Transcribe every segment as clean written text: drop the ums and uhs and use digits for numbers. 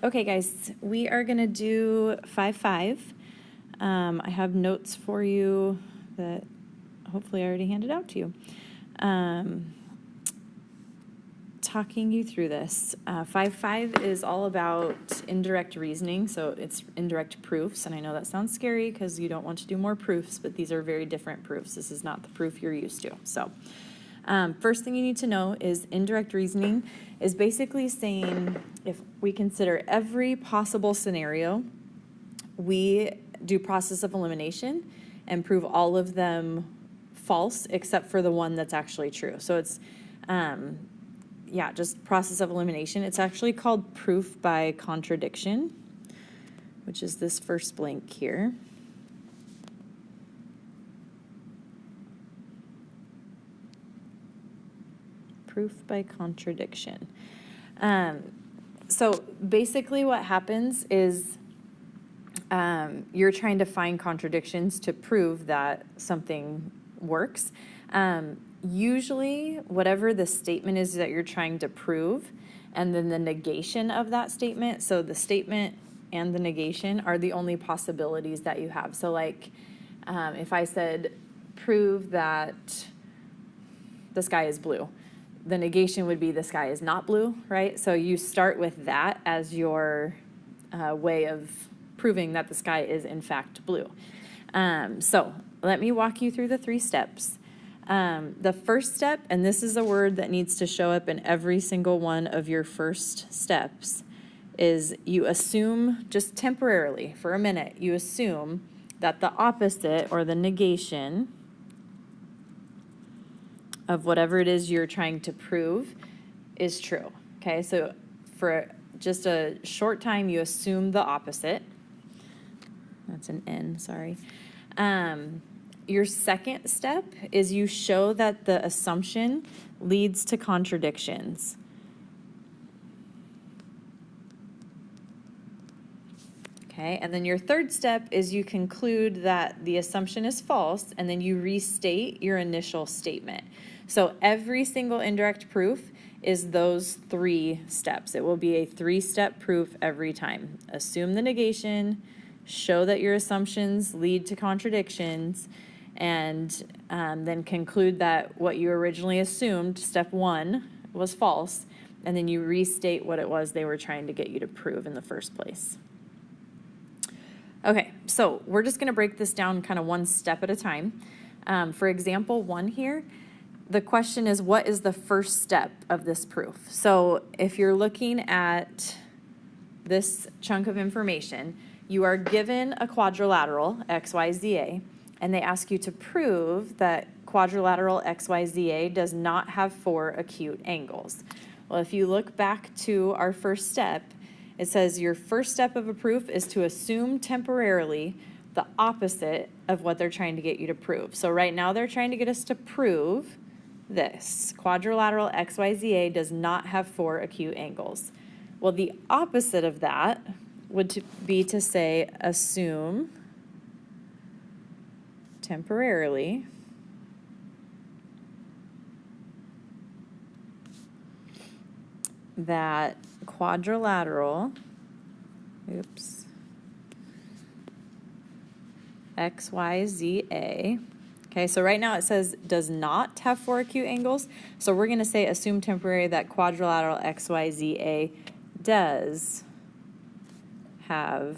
Okay, guys, we are going to do 5-5. I have notes for you that hopefully I already handed out to you. Talking you through this. 5-5 is all about indirect reasoning, so it's indirect proofs, and I know that sounds scary because you don't want to do more proofs, but these are very different proofs. This is not the proof you're used to. So first thing you need to know is indirect reasoning is basically saying if we consider every possible scenario, we do process of elimination and prove all of them false except for the one that's actually true. So it's just process of elimination. It's actually called proof by contradiction, which is this first blank here. Proof by contradiction. So basically what happens is you're trying to find contradictions to prove that something works. Usually, whatever the statement is that you're trying to prove, and then the negation of that statement, so the statement and the negation are the only possibilities that you have. So like, if I said, prove that the sky is blue, the negation would be the sky is not blue, right? So you start with that as your way of proving that the sky is in fact blue. So let me walk you through the 3 steps. The first step, and this is a word that needs to show up in every single one of your first steps, is you assume, just temporarily, for a minute, you assume that the opposite or the negation of whatever it is you're trying to prove is true. Okay, so for just a short time, you assume the opposite. That's an N, sorry. Your second step is you show that the assumption leads to contradictions. Okay, and then your third step is you conclude that the assumption is false, and then you restate your initial statement. So every single indirect proof is those 3 steps. It will be a 3-step proof every time. Assume the negation, show that your assumptions lead to contradictions, and then conclude that what you originally assumed, step 1, was false, and then you restate what it was they were trying to get you to prove in the first place. Okay, so we're just going to break this down kind of one step at a time. For example 1 here, the question is, what is the first step of this proof? So if you're looking at this chunk of information, you are given a quadrilateral, XYZA, and they ask you to prove that quadrilateral XYZA does not have 4 acute angles. Well, if you look back to our first step, it says your first step of a proof is to assume temporarily the opposite of what they're trying to get you to prove. So right now they're trying to get us to prove this. Quadrilateral XYZA does not have 4 acute angles. Well, the opposite of that would be to say assume temporarily that quadrilateral, XYZA. Okay, so right now it says does not have 4 acute angles. So we're going to say assume temporary that quadrilateral XYZA does have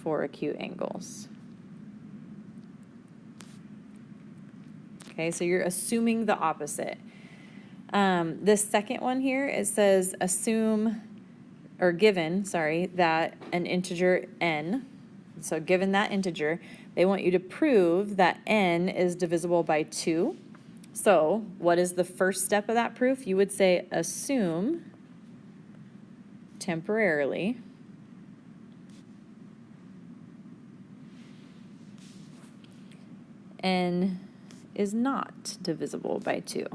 4 acute angles. Okay, so you're assuming the opposite. This second one here, it says assume, or given, that an integer n, so given that integer, they want you to prove that n is divisible by 2. So what is the first step of that proof? You would say assume temporarily n is not divisible by 2.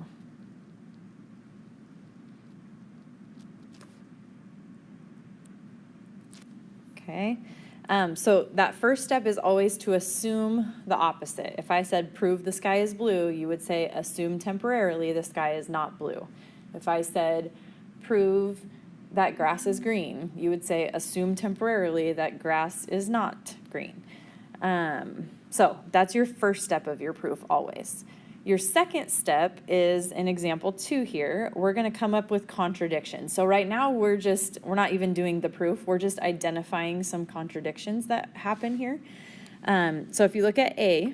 Okay, so that first step is always to assume the opposite. If I said prove the sky is blue, you would say assume temporarily the sky is not blue. If I said prove that grass is green. You would say assume temporarily that grass is not green. So that's your first step of your proof always. Your second step is in example 2 here. We're going to come up with contradictions. So right now we're not even doing the proof. We're just identifying some contradictions that happen here. So if you look at A,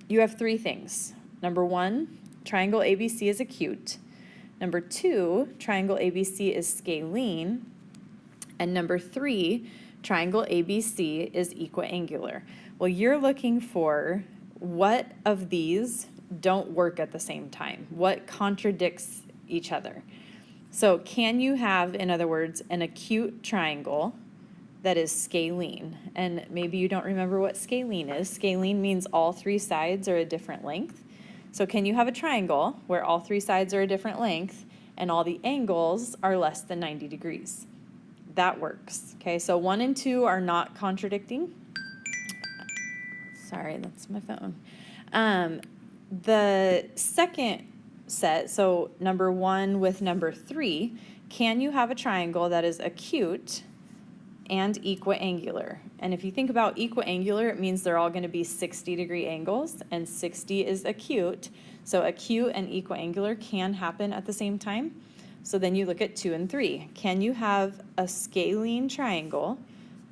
you have 3 things. Number 1, triangle ABC is acute. Number 2, triangle ABC is scalene. And number 3, triangle ABC is equiangular. Well, you're looking for what of these don't work at the same time? What contradicts each other? So can you have, in other words, an acute triangle that is scalene? And maybe you don't remember what scalene is. Scalene means all 3 sides are a different length. So can you have a triangle where all 3 sides are a different length and all the angles are less than 90 degrees? That works. Okay, so 1 and 2 are not contradicting. Sorry, that's my phone. The second set, so number 1 with number 3, can you have a triangle that is acute and equiangular? And if you think about equiangular, it means they're all going to be 60-degree angles, and 60 is acute. So acute and equiangular can happen at the same time. So then you look at 2 and 3. Can you have a scalene triangle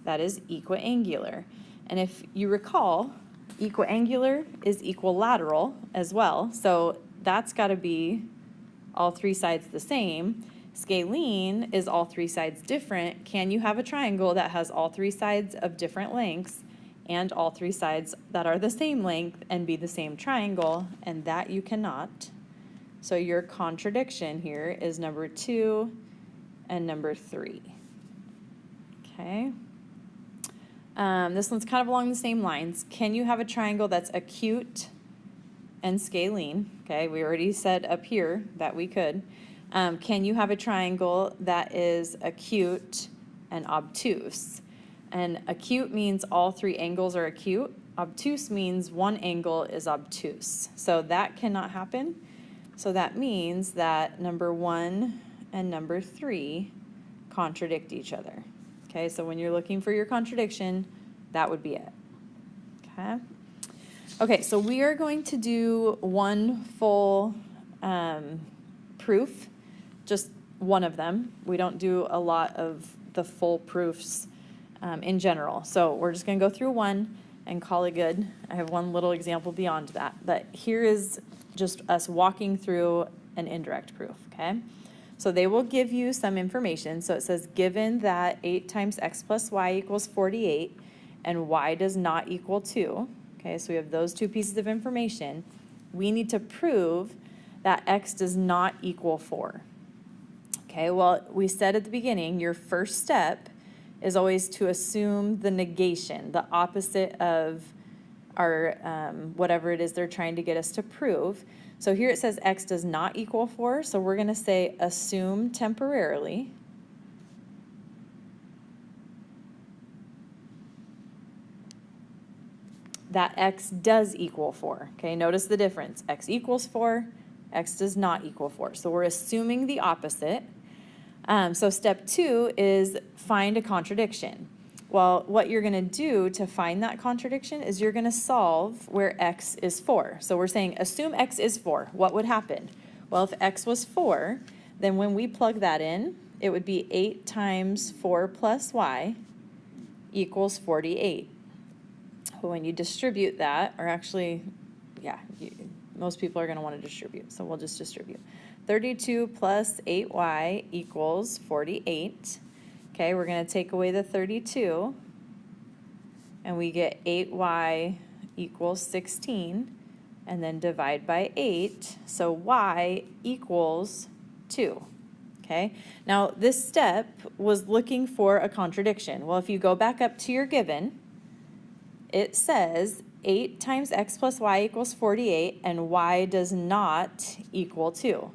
that is equiangular? And if you recall, equiangular is equilateral as well. So that's got to be all 3 sides the same. Scalene is all 3 sides different. Can you have a triangle that has all 3 sides of different lengths and all 3 sides that are the same length and be the same triangle? And that you cannot. So your contradiction here is number 2 and number 3. Okay. This one's kind of along the same lines. Can you have a triangle that's acute and scalene? Okay, we already said up here that we could. Can you have a triangle that is acute and obtuse? And acute means all 3 angles are acute. Obtuse means 1 angle is obtuse. So that cannot happen. So that means that number 1 and number 3 contradict each other. Okay, so when you're looking for your contradiction, that would be it. Okay. Okay, so we are going to do one full proof, just one of them. We don't do a lot of the full proofs in general. So we're just going to go through one and call it good. I have one little example beyond that, but here is just us walking through an indirect proof, okay? So they will give you some information. So it says, given that 8 times x plus y equals 48 and y does not equal 2, okay, so we have those 2 pieces of information, we need to prove that x does not equal 4. Okay, well, we said at the beginning, your first step is always to assume the negation, the opposite of our whatever it is they're trying to get us to prove. So here it says x does not equal 4, so we're going to say assume temporarily that x does equal 4. Okay, notice the difference. X equals 4, x does not equal 4. So we're assuming the opposite. So step 2 is find a contradiction. Well, what you're going to do to find that contradiction is you're going to solve where x is 4. So we're saying assume x is 4. What would happen? Well, if x was 4, then when we plug that in, it would be 8 times 4 plus y equals 48. But when you distribute that, or actually, yeah, most people are going to want to distribute, so we'll just distribute. 32 plus 8y equals 48. Okay, we're going to take away the 32, and we get 8y equals 16, and then divide by 8, so y equals 2. Okay, now this step was looking for a contradiction. Well, if you go back up to your given, it says 8 times x plus y equals 48, and y does not equal 2.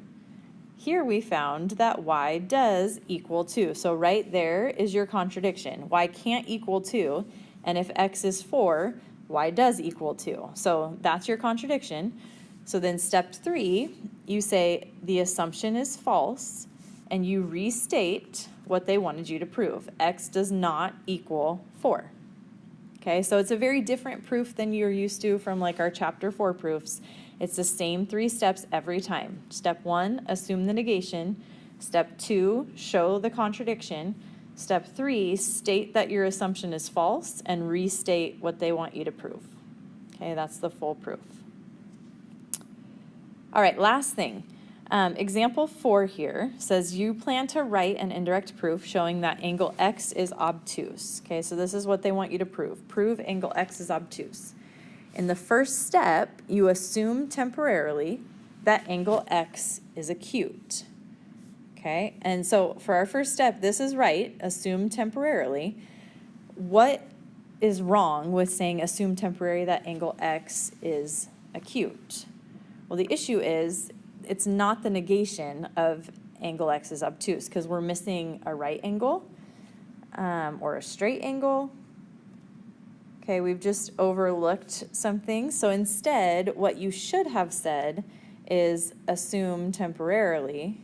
Here we found that y does equal 2. So right there is your contradiction. Y can't equal 2, and if x is 4, y does equal 2. So that's your contradiction. So then step 3, you say the assumption is false, and you restate what they wanted you to prove. X does not equal 4. Okay, so it's a very different proof than you're used to from like our chapter 4 proofs. It's the same 3 steps every time. Step 1, assume the negation. Step 2, show the contradiction. Step 3, state that your assumption is false and restate what they want you to prove. Okay, that's the full proof. All right, last thing. Example 4 here says you plan to write an indirect proof showing that angle X is obtuse. Okay, so this is what they want you to prove. Prove angle X is obtuse. In the first step, you assume temporarily that angle X is acute. Okay, and so for our first step, this is right, assume temporarily. What is wrong with saying assume temporarily that angle X is acute? Well, the issue is it's not the negation of angle X is obtuse because we're missing a right angle or a straight angle. Okay, we've just overlooked some things. So instead, what you should have said is assume temporarily.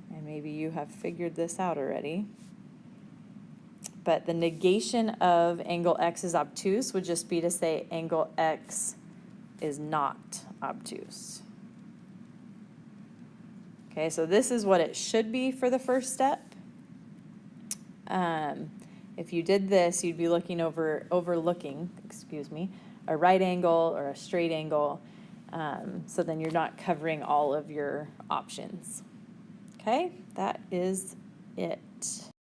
And maybe you have figured this out already. But the negation of angle X is obtuse would just be to say angle X is not obtuse. Okay, so this is what it should be for the first step. If you did this, you'd be overlooking, a right angle or a straight angle. So then you're not covering all of your options. Okay, that is it.